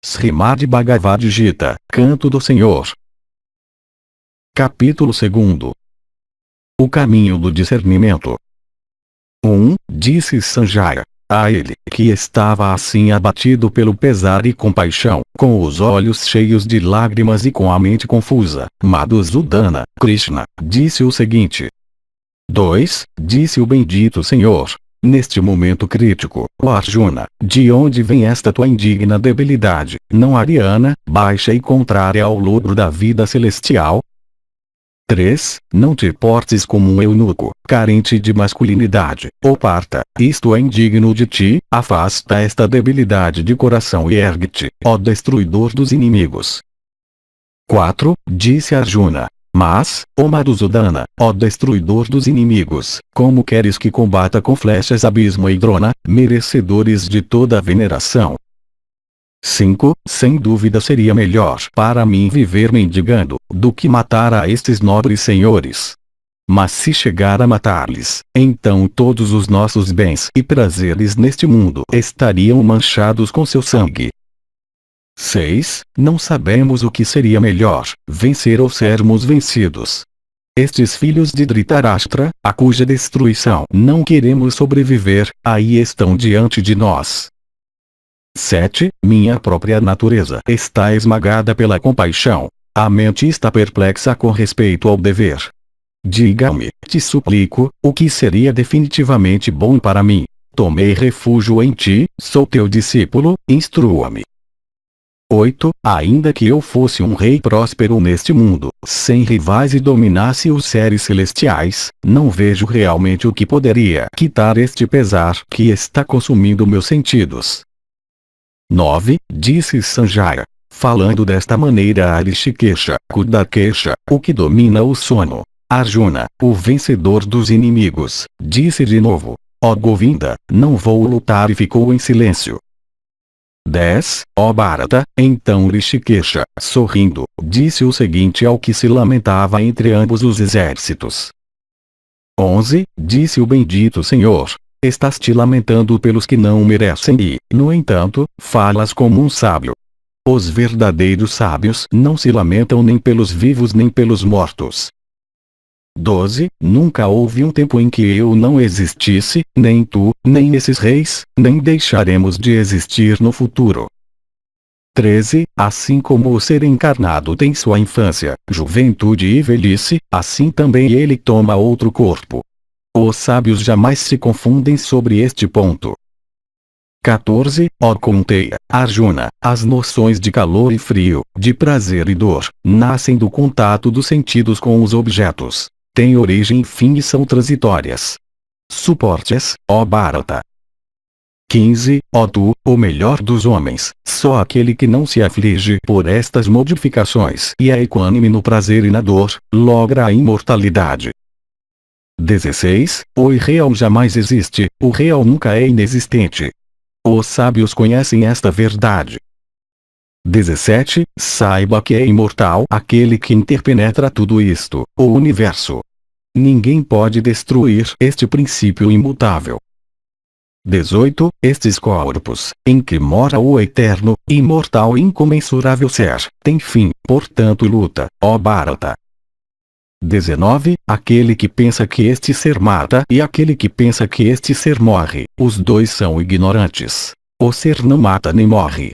Srimad Bhagavad Gita, Canto do Senhor. Capítulo 2. O caminho do discernimento. 1. Disse Sanjaya a ele, que estava assim abatido pelo pesar e compaixão, com os olhos cheios de lágrimas e com a mente confusa, Madhusudana, Krishna, disse o seguinte. 2. Disse o bendito Senhor. Neste momento crítico, ó Arjuna, de onde vem esta tua indigna debilidade, não ariana, baixa e contrária ao logro da vida celestial? 3. Não te portes como um eunuco, carente de masculinidade, ou parta, isto é indigno de ti, afasta esta debilidade de coração e ergue-te, ó destruidor dos inimigos. 4. Disse Arjuna. Mas, ó Madhusudana, ó destruidor dos inimigos, como queres que combata com flechas Abhisma e Drona, merecedores de toda a veneração? 5. Sem dúvida seria melhor para mim viver mendigando, do que matar a estes nobres senhores. Mas se chegar a matar-lhes, então todos os nossos bens e prazeres neste mundo estariam manchados com seu sangue. 6. Não sabemos o que seria melhor, vencer ou sermos vencidos. Estes filhos de Dhritarashtra, a cuja destruição não queremos sobreviver, aí estão diante de nós. 7. Minha própria natureza está esmagada pela compaixão. A mente está perplexa com respeito ao dever. Diga-me, te suplico, o que seria definitivamente bom para mim. Tomei refúgio em ti, sou teu discípulo, instrua-me. 8. Ainda que eu fosse um rei próspero neste mundo, sem rivais e dominasse os seres celestiais, não vejo realmente o que poderia quitar este pesar que está consumindo meus sentidos. 9. Disse Sanjaya. Falando desta maneira a Rishikesha, Kudakesha, o que domina o sono. Arjuna, o vencedor dos inimigos, disse de novo. Ó Govinda, não vou lutar, e ficou em silêncio. 10. Ó Bharata, então Rishikesha, sorrindo, disse o seguinte ao que se lamentava entre ambos os exércitos. 11. Disse o bendito Senhor. Estás te lamentando pelos que não merecem e, no entanto, falas como um sábio. Os verdadeiros sábios não se lamentam nem pelos vivos nem pelos mortos. 12. Nunca houve um tempo em que eu não existisse, nem tu, nem esses reis, nem deixaremos de existir no futuro. 13. Assim como o ser encarnado tem sua infância, juventude e velhice, assim também ele toma outro corpo. Os sábios jamais se confundem sobre este ponto. 14. Ó Kunteya, Arjuna, as noções de calor e frio, de prazer e dor, nascem do contato dos sentidos com os objetos. Têm origem e fim e são transitórias. Suportes, ó Bharata. 15. Ó tu, o melhor dos homens, só aquele que não se aflige por estas modificações e é equânime no prazer e na dor, logra a imortalidade. 16. O irreal jamais existe, o real nunca é inexistente. Os sábios conhecem esta verdade. 17. Saiba que é imortal aquele que interpenetra tudo isto, o universo. Ninguém pode destruir este princípio imutável. 18. Estes corpos, em que mora o eterno, imortal e incomensurável ser, tem fim, portanto luta, ó Bharata. 19. Aquele que pensa que este ser mata e aquele que pensa que este ser morre, os dois são ignorantes. O ser não mata nem morre.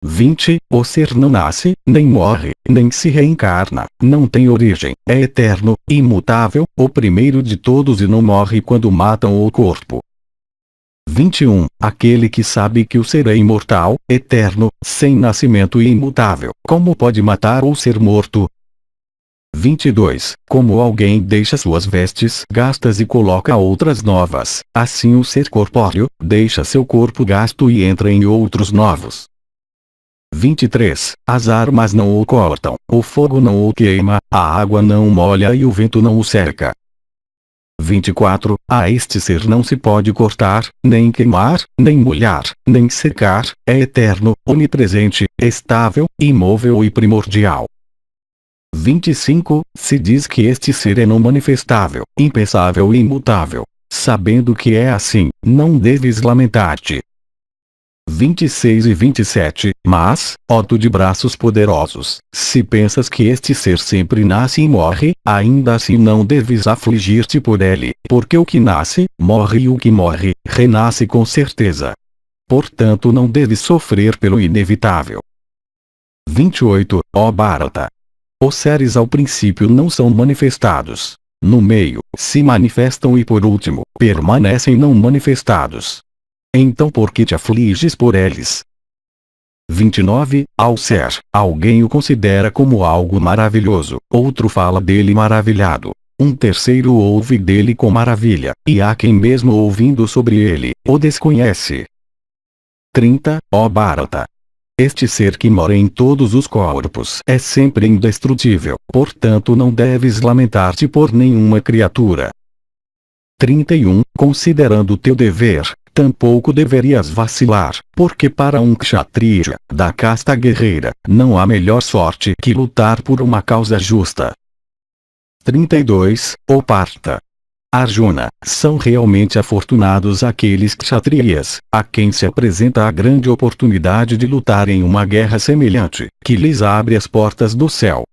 20. O ser não nasce, nem morre, nem se reencarna, não tem origem, é eterno, imutável, o primeiro de todos e não morre quando matam o corpo. 21. Aquele que sabe que o ser é imortal, eterno, sem nascimento e imutável, como pode matar ou ser morto? 22. Como alguém deixa suas vestes gastas e coloca outras novas, assim o ser corpóreo, deixa seu corpo gasto e entra em outros novos. 23. As armas não o cortam, o fogo não o queima, a água não o molha e o vento não o cerca. 24. A este ser não se pode cortar, nem queimar, nem molhar, nem secar, é eterno, onipresente, estável, imóvel e primordial. 25. Se diz que este ser é não manifestável, impensável e imutável. Sabendo que é assim, não deves lamentar-te. 26 e 27, mas, ó tu de braços poderosos, se pensas que este ser sempre nasce e morre, ainda assim não deves afligir-te por ele, porque o que nasce, morre e o que morre, renasce com certeza. Portanto não deves sofrer pelo inevitável. 28, ó Bharata. Os seres ao princípio não são manifestados. No meio, se manifestam e por último, permanecem não manifestados. Então por que te afliges por eles? 29, ao ser, alguém o considera como algo maravilhoso, outro fala dele maravilhado. Um terceiro ouve dele com maravilha, e há quem mesmo ouvindo sobre ele, o desconhece. 30, ó Bharata. Este ser que mora em todos os corpos é sempre indestrutível, portanto não deves lamentar-te por nenhuma criatura. 31, considerando teu dever, tampouco deverias vacilar, porque para um kshatriya, da casta guerreira, não há melhor sorte que lutar por uma causa justa. 32, ó Partha. Arjuna, são realmente afortunados aqueles kshatriyas, a quem se apresenta a grande oportunidade de lutar em uma guerra semelhante, que lhes abre as portas do céu.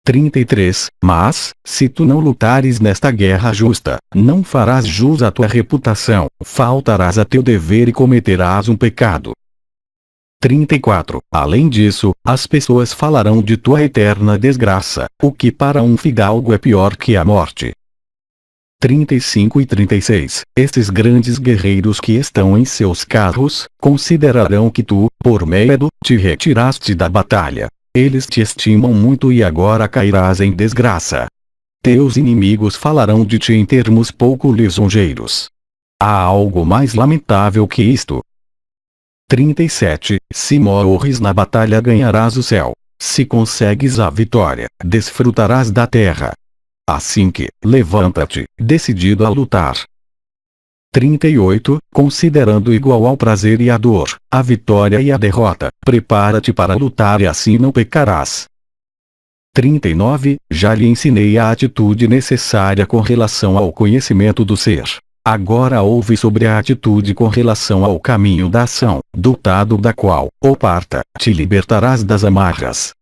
33, mas, se tu não lutares nesta guerra justa, não farás jus à tua reputação, faltarás a teu dever e cometerás um pecado. 34, além disso, as pessoas falarão de tua eterna desgraça, o que para um fidalgo é pior que a morte. 35 e 36, estes grandes guerreiros que estão em seus carros, considerarão que tu, por medo, te retiraste da batalha. Eles te estimam muito e agora cairás em desgraça. Teus inimigos falarão de ti em termos pouco lisonjeiros. Há algo mais lamentável que isto? 37, se morres na batalha ganharás o céu. Se consegues a vitória, desfrutarás da terra. Assim que, levanta-te, decidido a lutar. 38, considerando igual ao prazer e à dor, a vitória e a derrota, prepara-te para lutar e assim não pecarás. 39, já lhe ensinei a atitude necessária com relação ao conhecimento do ser. Agora ouve sobre a atitude com relação ao caminho da ação, dotado da qual, ó Partha, te libertarás das amarras.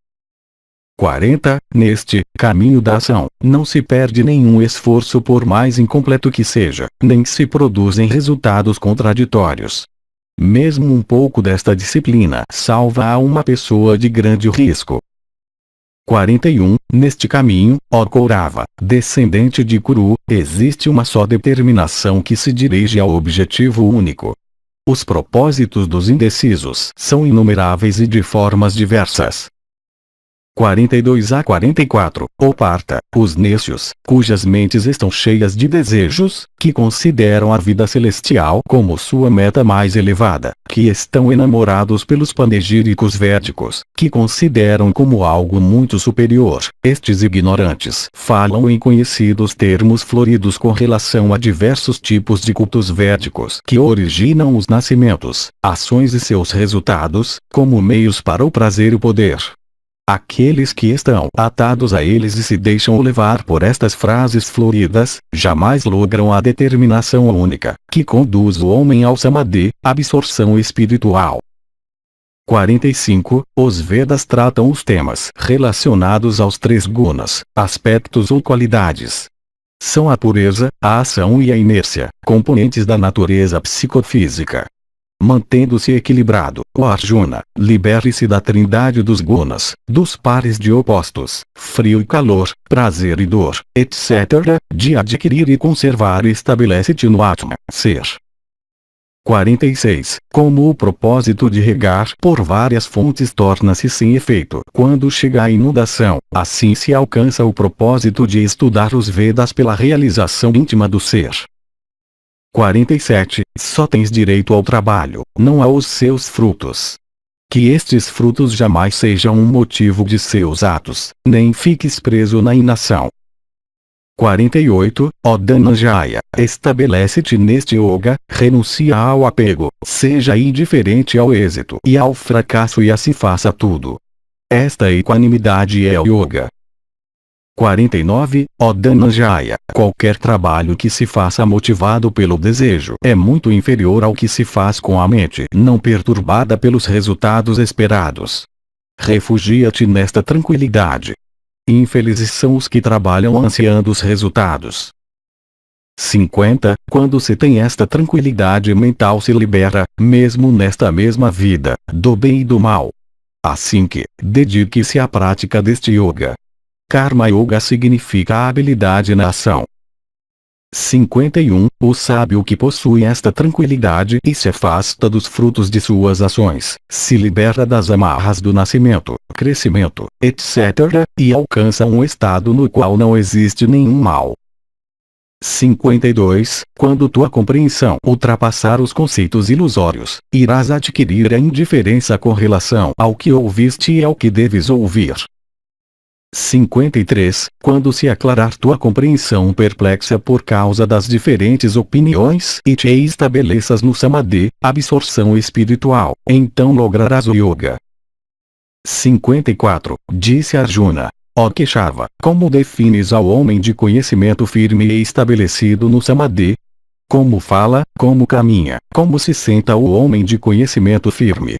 40, neste caminho da ação, não se perde nenhum esforço por mais incompleto que seja, nem se produzem resultados contraditórios. Mesmo um pouco desta disciplina salva a uma pessoa de grande risco. 41, neste caminho, ó Kaurava, descendente de Kuru, existe uma só determinação que se dirige ao objetivo único. Os propósitos dos indecisos são inumeráveis e de formas diversas. 42 a 44, ó Partha, os nêcios, cujas mentes estão cheias de desejos, que consideram a vida celestial como sua meta mais elevada, que estão enamorados pelos panegíricos védicos, que consideram como algo muito superior, estes ignorantes falam em conhecidos termos floridos com relação a diversos tipos de cultos védicos que originam os nascimentos, ações e seus resultados, como meios para o prazer e o poder. Aqueles que estão atados a eles e se deixam levar por estas frases floridas, jamais logram a determinação única, que conduz o homem ao samadhi, absorção espiritual. 45. Os Vedas tratam os temas relacionados aos três gunas, aspectos ou qualidades. São a pureza, a ação e a inércia, componentes da natureza psicofísica. Mantendo-se equilibrado, o Arjuna, libere-se da trindade dos gunas, dos pares de opostos, frio e calor, prazer e dor, etc., de adquirir e conservar e estabelece-te no Atma, ser. 46. Como o propósito de regar por várias fontes torna-se sem efeito quando chega a inundação, assim se alcança o propósito de estudar os Vedas pela realização íntima do ser. 47. Só tens direito ao trabalho, não aos seus frutos. Que estes frutos jamais sejam um motivo de seus atos, nem fiques preso na inação. 48. Ó Dhananjaya, estabelece-te neste yoga, renuncia ao apego, seja indiferente ao êxito e ao fracasso e assim faça tudo. Esta equanimidade é o yoga. 49. Ó Dhananjaya, qualquer trabalho que se faça motivado pelo desejo é muito inferior ao que se faz com a mente não perturbada pelos resultados esperados. Refugia-te nesta tranquilidade. Infelizes são os que trabalham ansiando os resultados. 50. Quando se tem esta tranquilidade mental, se libera, mesmo nesta mesma vida, do bem e do mal. Assim que, dedique-se à prática deste yoga. Karma Yoga significa a habilidade na ação. 51. O sábio que possui esta tranquilidade e se afasta dos frutos de suas ações, se libera das amarras do nascimento, crescimento, etc., e alcança um estado no qual não existe nenhum mal. 52. Quando tua compreensão ultrapassar os conceitos ilusórios, irás adquirir a indiferença com relação ao que ouviste e ao que deves ouvir. 53. Quando se aclarar tua compreensão perplexa por causa das diferentes opiniões e te estabeleças no samadhi, absorção espiritual, então lograrás o yoga. 54. Disse Arjuna: ó Keshava, como defines ao homem de conhecimento firme e estabelecido no samadhi? Como fala, como caminha, como se senta o homem de conhecimento firme?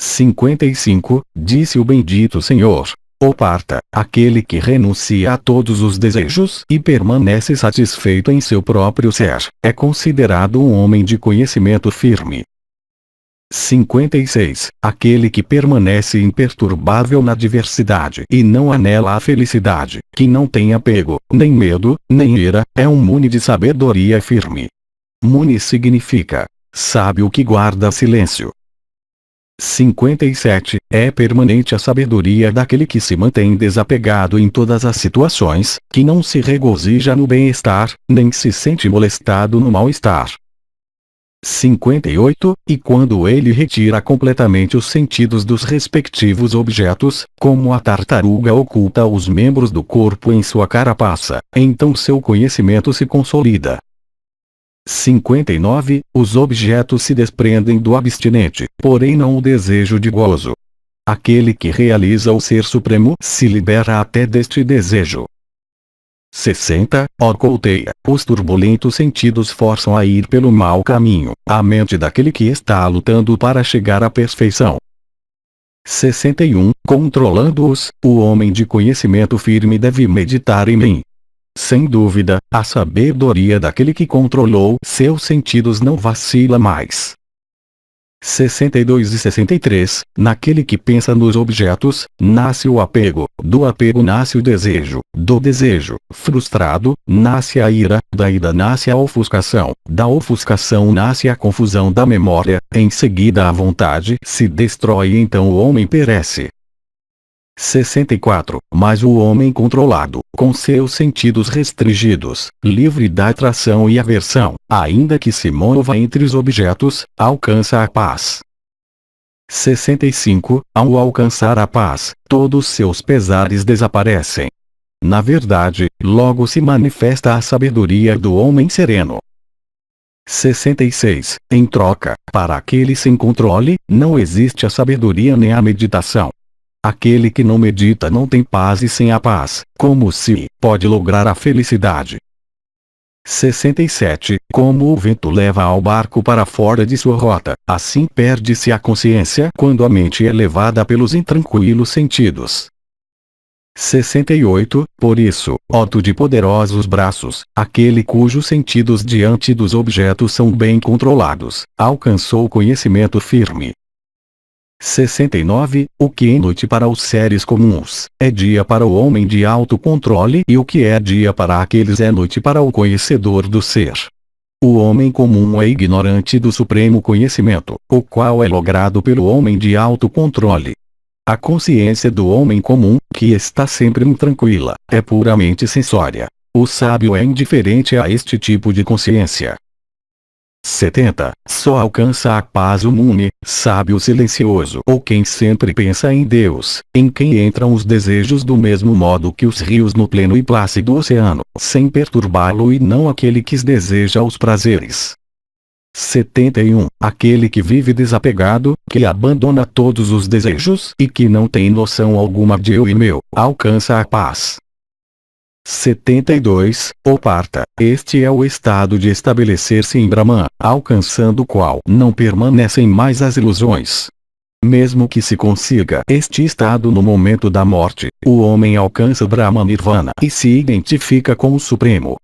55. Disse o bendito Senhor: ó Partha, aquele que renuncia a todos os desejos e permanece satisfeito em seu próprio ser, é considerado um homem de conhecimento firme. 56. Aquele que permanece imperturbável na diversidade e não anela a felicidade, que não tem apego, nem medo, nem ira, é um muni de sabedoria firme. Muni significa sábio que guarda silêncio. 57. É permanente a sabedoria daquele que se mantém desapegado em todas as situações, que não se regozija no bem-estar, nem se sente molestado no mal-estar. 58. E quando ele retira completamente os sentidos dos respectivos objetos, como a tartaruga oculta os membros do corpo em sua carapaça, então seu conhecimento se consolida. 59. Os objetos se desprendem do abstinente, porém não o desejo de gozo. Aquele que realiza o Ser Supremo se libera até deste desejo. 60. Ó Kauteya, os turbulentos sentidos forçam a ir pelo mau caminho a mente daquele que está lutando para chegar à perfeição. 61. Controlando-os, o homem de conhecimento firme deve meditar em mim. Sem dúvida, a sabedoria daquele que controlou seus sentidos não vacila mais. 62 e 63. Naquele que pensa nos objetos, nasce o apego, do apego nasce o desejo, do desejo, frustrado, nasce a ira, da ira nasce a ofuscação, da ofuscação nasce a confusão da memória, em seguida a vontade se destrói e então o homem perece. 64. Mas o homem controlado, com seus sentidos restringidos, livre da atração e aversão, ainda que se mova entre os objetos, alcança a paz. 65. Ao alcançar a paz, todos seus pesares desaparecem. Na verdade, logo se manifesta a sabedoria do homem sereno. 66. Em troca, para aquele sem controle, não existe a sabedoria nem a meditação. Aquele que não medita não tem paz e sem a paz, como se pode lograr a felicidade? 67. Como o vento leva ao barco para fora de sua rota, assim perde-se a consciência quando a mente é levada pelos intranquilos sentidos. 68. Por isso, ó tu de poderosos braços, aquele cujos sentidos diante dos objetos são bem controlados, alcançou o conhecimento firme. 69. O que é noite para os seres comuns, é dia para o homem de autocontrole e o que é dia para aqueles é noite para o conhecedor do ser. O homem comum é ignorante do supremo conhecimento, o qual é logrado pelo homem de autocontrole. A consciência do homem comum, que está sempre intranquila, é puramente sensória. O sábio é indiferente a este tipo de consciência. 70. Só alcança a paz o muni, sábio silencioso ou quem sempre pensa em Deus, em quem entram os desejos do mesmo modo que os rios no pleno e plácido oceano, sem perturbá-lo e não aquele que deseja os prazeres. 71. Aquele que vive desapegado, que abandona todos os desejos e que não tem noção alguma de eu e meu, alcança a paz. 72. O Parta. Este é o estado de estabelecer-se em Brahman, alcançando o qual não permanecem mais as ilusões. Mesmo que se consiga este estado no momento da morte, o homem alcança Brahma Nirvana e se identifica com o Supremo.